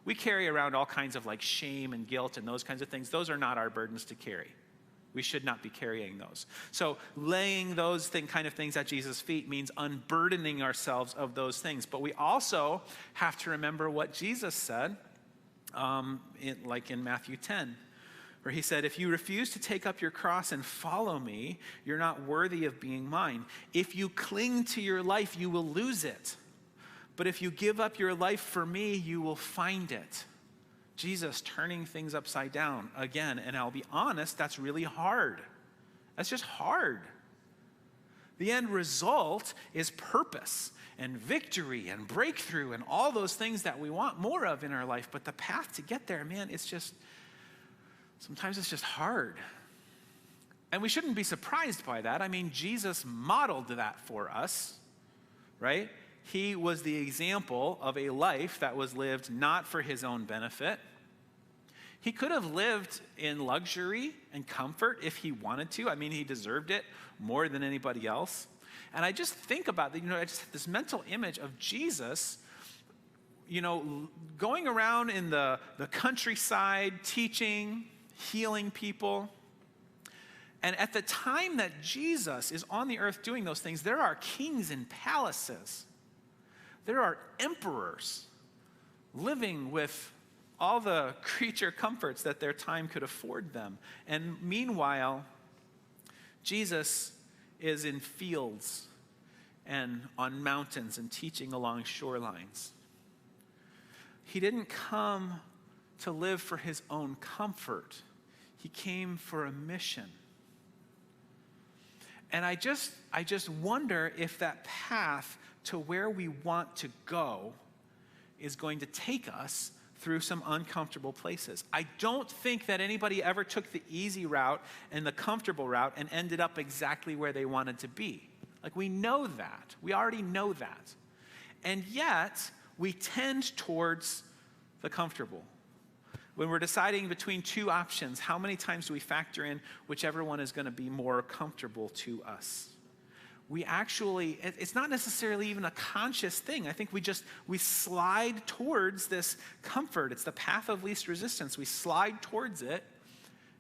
We carry around all kinds of like shame and guilt and those kinds of things. Those are not our burdens to carry. We should not be carrying those. So laying those kind of things at Jesus' feet means unburdening ourselves of those things. But we also have to remember what Jesus said, like in Matthew 10, where he said, if you refuse to take up your cross and follow me, you're not worthy of being mine. If you cling to your life, you will lose it. But if you give up your life for me, you will find it. Jesus turning things upside down again. And I'll be honest, that's really hard. That's just hard. The end result is purpose and victory and breakthrough and all those things that we want more of in our life. But the path to get there, man, sometimes it's just hard. And we shouldn't be surprised by that. I mean, Jesus modeled that for us, right? He was the example of a life that was lived not for his own benefit. He could have lived in luxury and comfort if he wanted to. I mean, he deserved it more than anybody else. And I just think about that, I just have this mental image of Jesus, going around in the countryside, teaching, healing people. And at the time that Jesus is on the earth doing those things, there are kings in palaces. There are emperors living with all the creature comforts that their time could afford them. And meanwhile, Jesus is in fields and on mountains and teaching along shorelines. He didn't come to live for his own comfort. He came for a mission. And I just wonder if that path to where we want to go is going to take us through some uncomfortable places. I don't think that anybody ever took the easy route and the comfortable route and ended up exactly where they wanted to be. Like, we know that. We already know that. And yet, we tend towards the comfortable. When we're deciding between two options, how many times do we factor in whichever one is going to be more comfortable to us? It's not necessarily even a conscious thing. I think we slide towards this comfort. It's the path of least resistance. We slide towards it,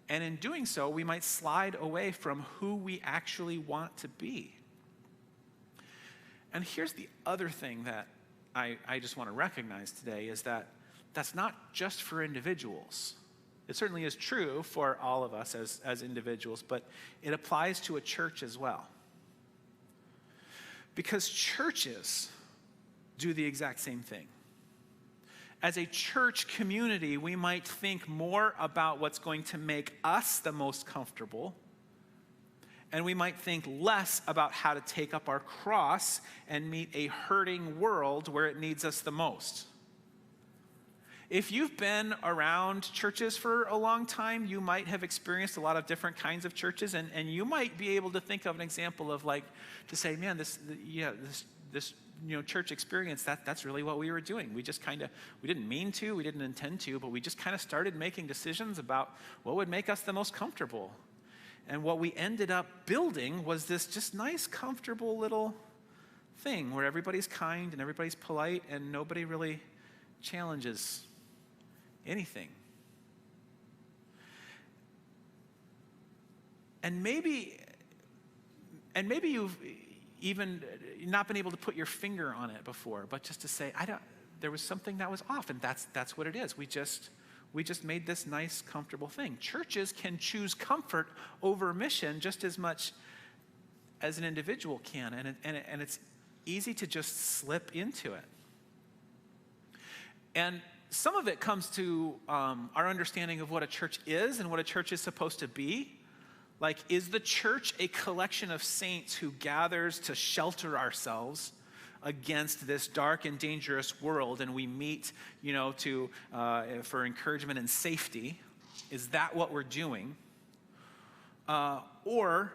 and in doing so, we might slide away from who we actually want to be. And here's the other thing that I just want to recognize today is that that's not just for individuals. It certainly is true for all of us as individuals, but it applies to a church as well. Because churches do the exact same thing. As a church community, we might think more about what's going to make us the most comfortable, and we might think less about how to take up our cross and meet a hurting world where it needs us the most. If you've been around churches for a long time, you might have experienced a lot of different kinds of churches, and you might be able to think of an example of to say, man, this church experience, that's really what we were doing. We just we didn't mean to, we didn't intend to, but we just kind of started making decisions about what would make us the most comfortable. And what we ended up building was this just nice, comfortable little thing where everybody's kind and everybody's polite and nobody really challenges anything. And maybe you've even not been able to put your finger on it before, but just to say, there was something that was off, and that's what it is. We just made this nice, comfortable thing. Churches can choose comfort over mission just as much as an individual can, and it's easy to just slip into it. And some of it comes to our understanding of what a church is and what a church is supposed to be. Like, is the church a collection of saints who gathers to shelter ourselves against this dark and dangerous world, and we meet, for encouragement and safety? Is that what we're doing? Or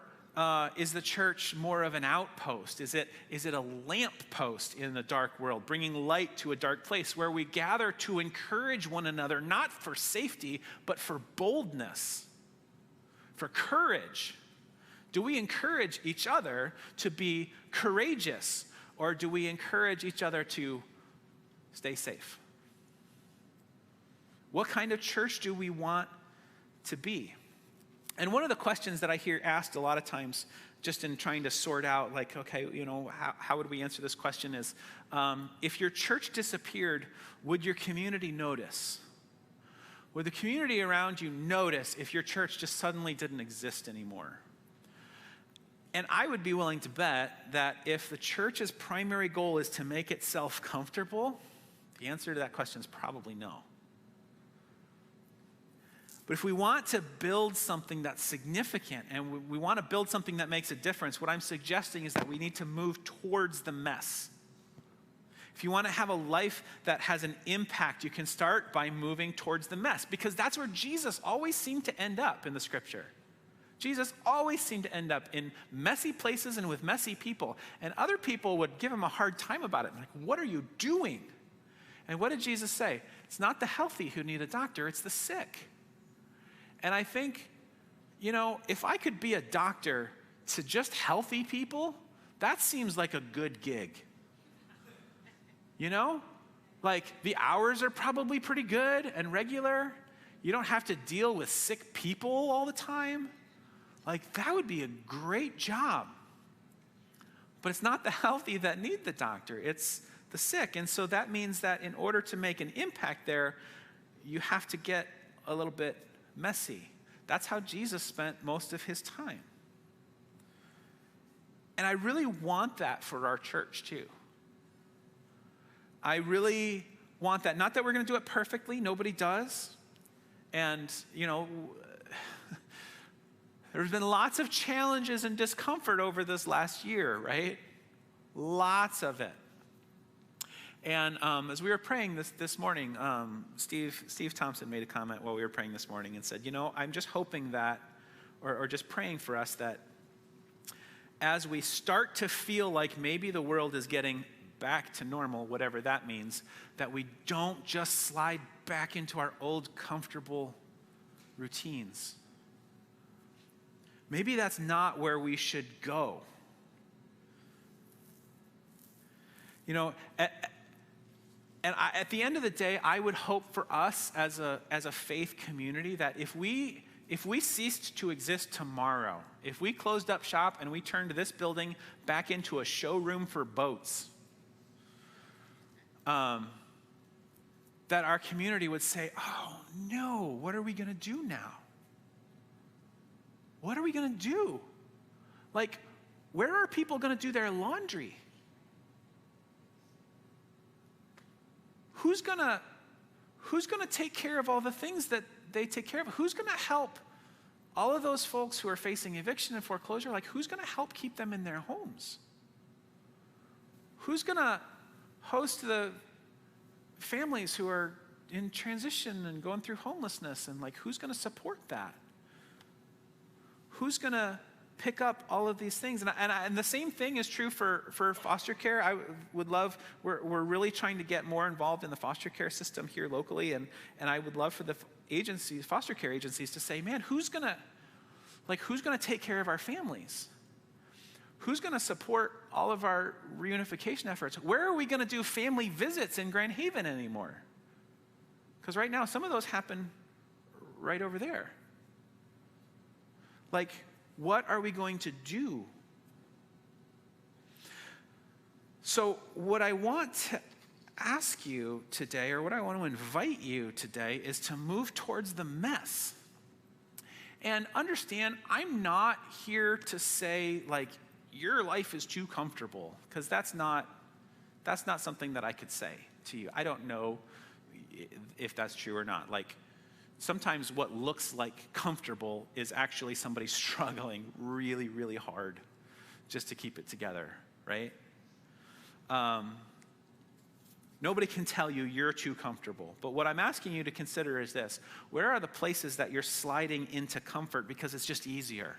is the church more of an outpost? Is it a lamp post in the dark world, bringing light to a dark place, where we gather to encourage one another, not for safety, but for boldness, for courage? Do we encourage each other to be courageous, or do we encourage each other to stay safe? What kind of church do we want to be? And one of the questions that I hear asked a lot of times, just in trying to sort out, like, okay, how would we answer this question, is if your church disappeared, would your community notice? Would the community around you notice if your church just suddenly didn't exist anymore? And I would be willing to bet that if the church's primary goal is to make itself comfortable, the answer to that question is probably no. But if we want to build something that's significant and we want to build something that makes a difference, what I'm suggesting is that we need to move towards the mess. If you want to have a life that has an impact, you can start by moving towards the mess, because that's where Jesus always seemed to end up in the scripture. Jesus always seemed to end up in messy places and with messy people. And other people would give him a hard time about it. Like, what are you doing? And what did Jesus say? It's not the healthy who need a doctor, it's the sick. And I think, if I could be a doctor to just healthy people, that seems like a good gig. Like, the hours are probably pretty good and regular. You don't have to deal with sick people all the time. Like, that would be a great job. But it's not the healthy that need the doctor, it's the sick. And so that means that in order to make an impact there, you have to get a little bit messy. That's how Jesus spent most of his time. And I really want that for our church too. I really want that. Not that we're going to do it perfectly. Nobody does. And, there's been lots of challenges and discomfort over this last year, right? Lots of it. And as we were praying this morning, Steve Thompson made a comment while we were praying this morning and said, I'm just hoping that, or just praying for us, that as we start to feel like maybe the world is getting back to normal, whatever that means, that we don't just slide back into our old comfortable routines. Maybe that's not where we should go. At the end of the day, I would hope for us as a faith community that if we ceased to exist tomorrow, if we closed up shop and we turned this building back into a showroom for boats, that our community would say, oh no, what are we going to do now? What are we going to do? Like, where are people going to do their laundry? Who's going to take care of all the things that they take care of? Who's going to help all of those folks who are facing eviction and foreclosure? Like, who's going to help keep them in their homes? Who's going to host the families who are in transition and going through homelessness? And, like, who's going to support that? Who's going to pick up all of these things. And the same thing is true for foster care. I would love, we're really trying to get more involved in the foster care system here locally. And I would love for the agencies, foster care agencies, to say, man, who's gonna take care of our families? Who's gonna support all of our reunification efforts? Where are we gonna do family visits in Grand Haven anymore? Because right now, some of those happen right over there. Like, what are we going to do? So what I want to ask you today, or what I want to invite you today, is to move towards the mess. And understand, I'm not here to say, like, your life is too comfortable, because that's not something that I could say to you. I don't know if that's true or not. Like, sometimes what looks like comfortable is actually somebody struggling really, really hard just to keep it together, right? Nobody can tell you you're too comfortable. But what I'm asking you to consider is this: where are the places that you're sliding into comfort because it's just easier?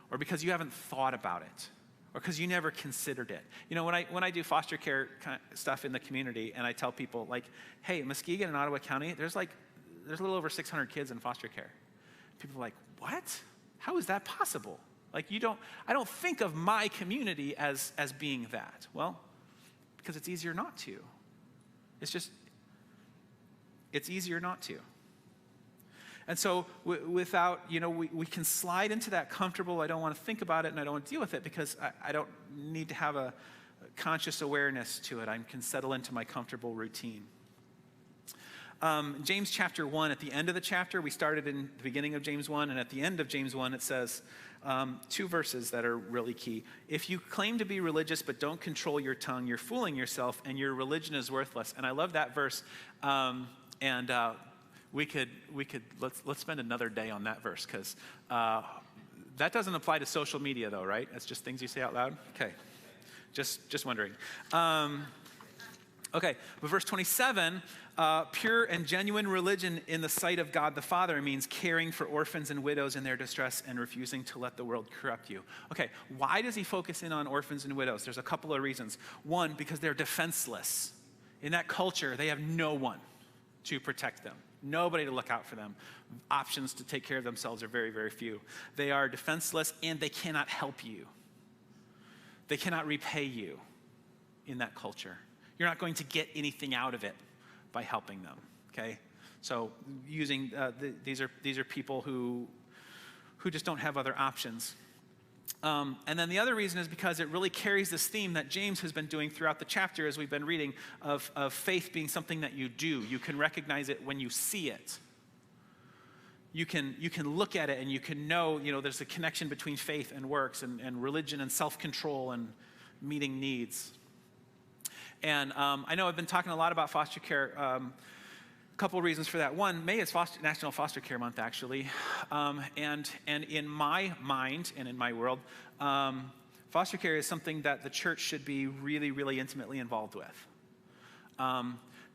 Or because you haven't thought about it? Or because you never considered it? You know, when I do foster care kind of stuff in the community, and I tell people, like, hey, Muskegon and Ottawa County, there's a little over 600 kids in foster care. People are like, what? How is that possible? Like, I don't think of my community as being that. Well, because it's easier not to. It's easier not to. And so without, we can slide into that comfortable, I don't want to think about it and I don't want to deal with it, because I don't need to have a conscious awareness to it. I can settle into my comfortable routine. James chapter 1, at the end of the chapter, we started in the beginning of James 1, and at the end of James 1, it says two verses that are really key. If you claim to be religious but don't control your tongue, you're fooling yourself, and your religion is worthless. And I love that verse. Let's spend another day on that verse, because that doesn't apply to social media, though, right? That's just things you say out loud? Okay, just wondering. Okay, but verse 27, pure and genuine religion in the sight of God the Father means caring for orphans and widows in their distress and refusing to let the world corrupt you. Okay, why does he focus in on orphans and widows? There's a couple of reasons. One, because they're defenseless. In that culture, they have no one to protect them. Nobody to look out for them. Options to take care of themselves are very, very few. They are defenseless, and they cannot help you. They cannot repay you in that culture. You're not going to get anything out of it by helping them, okay? So using, these are people who just don't have other options. And then the other reason is because it really carries this theme that James has been doing throughout the chapter as we've been reading, of faith being something that you do. You can recognize it when you see it. You can look at it and you can know, there's a connection between faith and works and religion and self-control and meeting needs. And I know I've been talking a lot about foster care. A couple of reasons for that. One, May is National Foster Care Month, actually. And in my mind and in my world, foster care is something that the church should be really, really intimately involved with.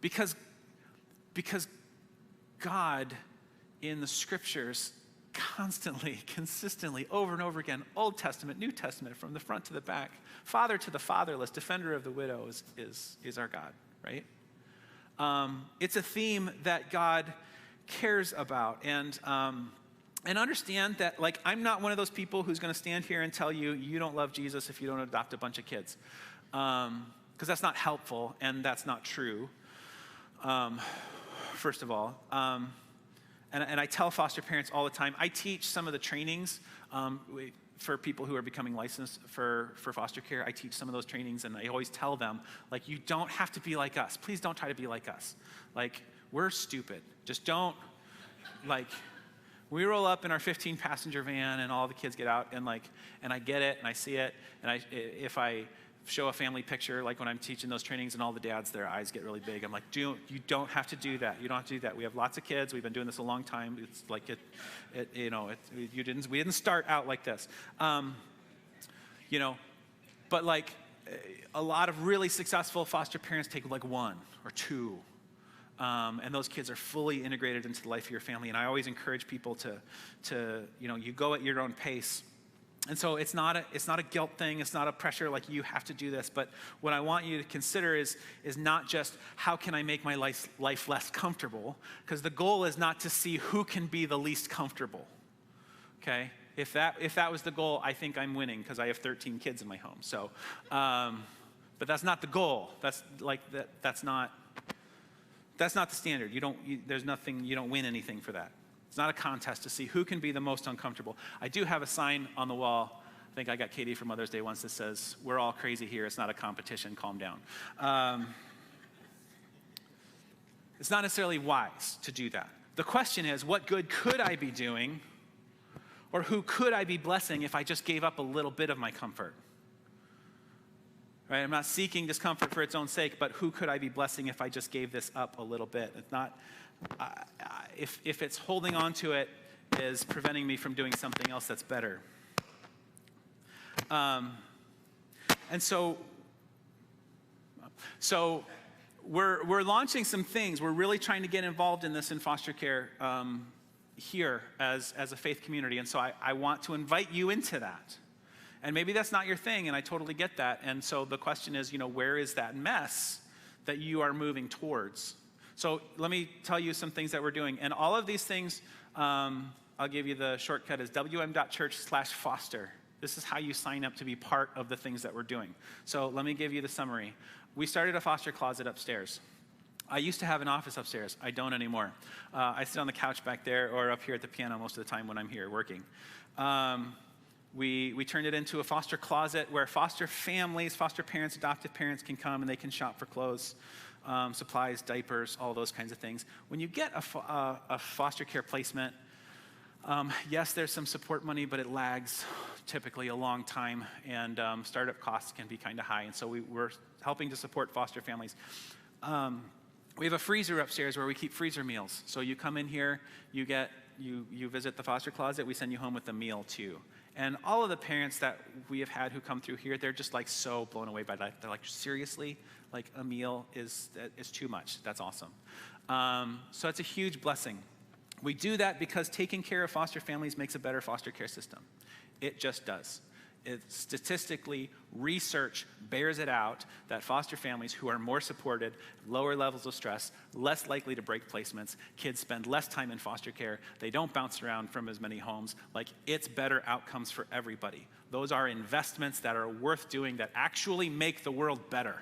Because God in the scriptures constantly, consistently, over and over again, Old Testament, New Testament, from the front to the back, father to the fatherless, defender of the widow is our God, right? It's a theme that God cares about. And understand that, like, I'm not one of those people who's going to stand here and tell you, you don't love Jesus if you don't adopt a bunch of kids. Because that's not helpful, and that's not true, first of all. And I tell foster parents all the time, I teach some of the trainings for people who are becoming licensed for foster care. I teach some of those trainings, and I always tell them, like, you don't have to be like us. Please don't try to be like us. Like, we're stupid. Just don't, like, we roll up in our 15-passenger van, and all the kids get out, and I get it, and I see it, and if I show a family picture, like when I'm teaching those trainings, and all the dads, their eyes get really big. I'm like, you don't have to do that. You don't have to do that. We have lots of kids. We've been doing this a long time. It's like we didn't start out like this, But like a lot of really successful foster parents take like one or two, and those kids are fully integrated into the life of your family. And I always encourage people to you go at your own pace. And so it's not a guilt thing. It's not a pressure like you have to do this. But what I want you to consider is not just how can I make my life less comfortable, because the goal is not to see who can be the least comfortable. Okay? If that was the goal, I think I'm winning because I have 13 kids in my home. So, but that's not the goal. That's not the standard. You don't win anything for that. It's not a contest to see who can be the most uncomfortable. I do have a sign on the wall. I think I got Katie for Mother's Day once that says, "We're all crazy here. It's not a competition. Calm down." It's not necessarily wise to do that. The question is, what good could I be doing, or who could I be blessing if I just gave up a little bit of my comfort? Right? I'm not seeking discomfort for its own sake, but who could I be blessing if I just gave this up a little bit? It's not. If it's holding on to it is preventing me from doing something else that's better. And so we're launching some things. We're really trying to get involved in this in foster care here as a faith community. And so I want to invite you into that. And maybe that's not your thing, and I totally get that. And so the question is, where is that mess that you are moving towards? So let me tell you some things that we're doing. And all of these things, I'll give you the shortcut, is wm.church/foster. This is how you sign up to be part of the things that we're doing. So let me give you the summary. We started a foster closet upstairs. I used to have an office upstairs. I don't anymore. I sit on the couch back there or up here at the piano most of the time when I'm here working. We turned it into a foster closet where foster families, foster parents, adoptive parents can come and they can shop for clothes, supplies, diapers, all those kinds of things. When you get a foster care placement, yes, there's some support money, but it lags typically a long time, and startup costs can be kind of high, and so we're helping to support foster families. We have a freezer upstairs where we keep freezer meals. So you come in here, you visit the foster closet, we send you home with a meal too. And all of the parents that we have had who come through here, they're just like so blown away by that. They're like, seriously? Like a meal is too much. That's awesome. So it's a huge blessing. We do that because taking care of foster families makes a better foster care system. It just does. Statistically, research bears it out that foster families who are more supported, lower levels of stress, less likely to break placements, kids spend less time in foster care, they don't bounce around from as many homes, like it's better outcomes for everybody. Those are investments that are worth doing that actually make the world better.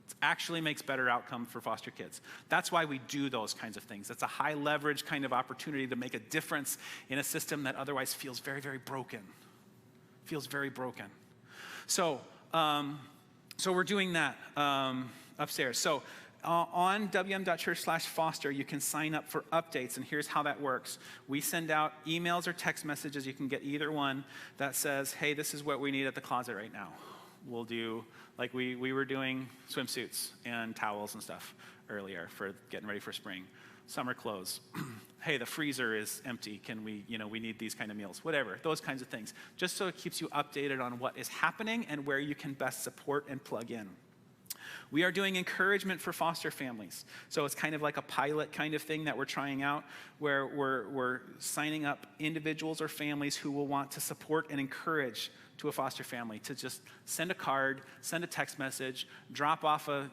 It actually makes better outcome for foster kids. That's why we do those kinds of things. That's a high leverage kind of opportunity to make a difference in a system that otherwise feels very, very broken. Feels very broken. So we're doing that upstairs. So on wm.church/foster, you can sign up for updates, and here's how that works. We send out emails or text messages, you can get either one, that says, hey, this is what we need at the closet right now. We'll do, like we were doing swimsuits and towels and stuff earlier for getting ready for spring. Summer clothes. Hey, the freezer is empty. Can we need these kind of meals, whatever, those kinds of things. Just so it keeps you updated on what is happening and where you can best support and plug in. We are doing encouragement for foster families. So it's kind of like a pilot kind of thing that we're trying out, where we're signing up individuals or families who will want to support and encourage to a foster family to just send a card, send a text message, drop off a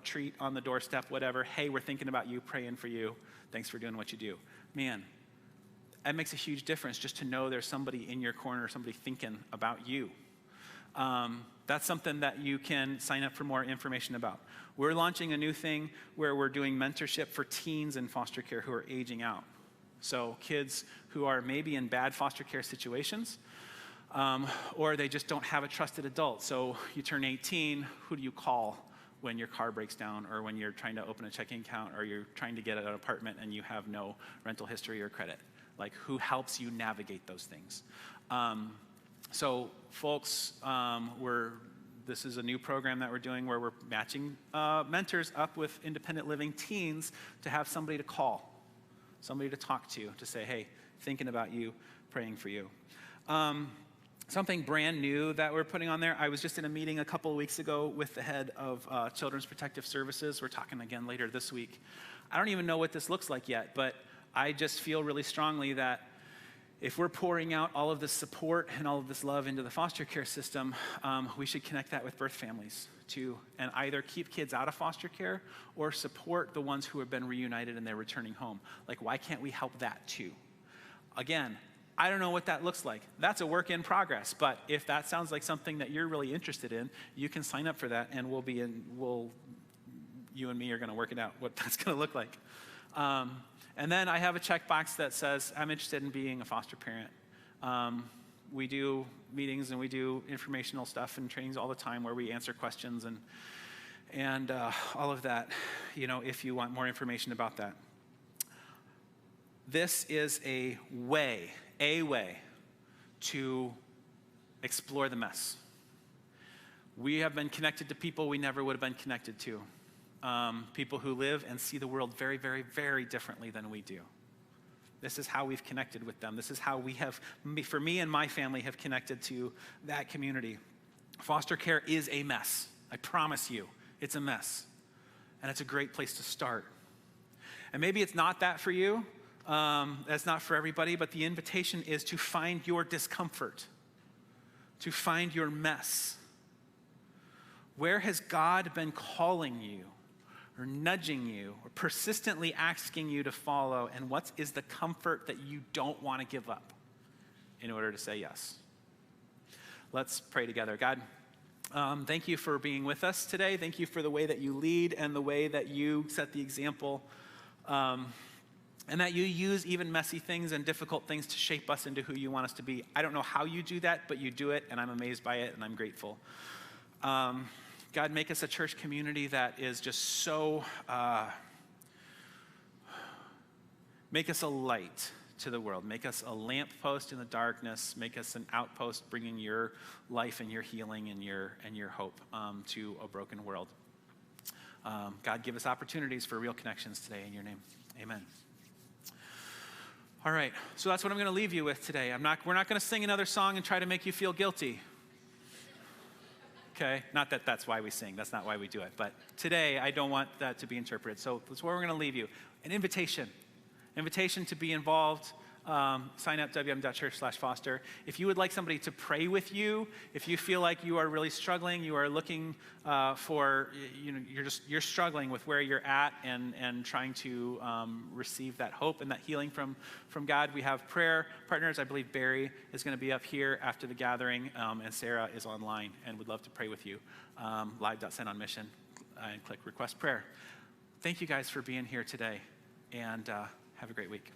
treat on the doorstep, whatever. Hey, we're thinking about you, praying for you. Thanks for doing what you do. Man, that makes a huge difference just to know there's somebody in your corner, somebody thinking about you. That's something that you can sign up for more information about. We're launching a new thing where we're doing mentorship for teens in foster care who are aging out. So kids who are maybe in bad foster care situations, or they just don't have a trusted adult. So you turn 18, who do you call when your car breaks down, or when you're trying to open a checking account, or you're trying to get an apartment and you have no rental history or credit? Like, who helps you navigate those things? So folks, this is a new program that we're doing where we're matching mentors up with independent living teens to have somebody to call, somebody to talk to say, hey, thinking about you, praying for you. Something brand new that we're putting on there. I was just in a meeting a couple of weeks ago with the head of Children's Protective Services. We're talking again later this week. I don't even know what this looks like yet, but I just feel really strongly that if we're pouring out all of this support and all of this love into the foster care system, we should connect that with birth families too, and either keep kids out of foster care or support the ones who have been reunited and they're returning home. Like, why can't we help that too? Again, I don't know what that looks like. That's a work in progress, but if that sounds like something that you're really interested in, you can sign up for that, and you and me are gonna work it out, what that's gonna look like. And then I have a checkbox that says, I'm interested in being a foster parent. We do meetings and we do informational stuff and trainings all the time where we answer questions and all of that, if you want more information about that. This is a way to explore the mess. We have been connected to people we never would have been connected to. People who live and see the world very, very, very differently than we do. This is how we've connected with them. This is how we have, for me and my family, have connected to that community. Foster care is a mess. I promise you, it's a mess. And it's a great place to start. And maybe it's not that for you. That's not for everybody, but the invitation is to find your discomfort, to find your mess. Where has God been calling you or nudging you or persistently asking you to follow, and what is the comfort that you don't want to give up in order to say yes? Let's pray together. God, thank you for being with us today. Thank you for the way that you lead and the way that you set the example, and that you use even messy things and difficult things to shape us into who you want us to be. I don't know how you do that, but you do it, and I'm amazed by it, and I'm grateful. God, make us a church community that is just so, make us a light to the world. Make us a lamppost in the darkness. Make us an outpost bringing your life and your healing and your hope to a broken world. God, give us opportunities for real connections today in your name. Amen. All right, so that's what I'm going to leave you with today. We're not going to sing another song and try to make you feel guilty. Okay, not that that's why we sing. That's not why we do it. But today, I don't want that to be interpreted. So that's where we're going to leave you. An invitation to be involved. Sign up, wm.church/foster. If you would like somebody to pray with you, if you feel like you are really struggling, you are looking you're struggling with where you're at and trying to receive that hope and that healing from God, we have prayer partners. I believe Barry is going to be up here after the gathering, and Sarah is online and would love to pray with you. Live.sendonmission and click request prayer. Thank you guys for being here today, and have a great week.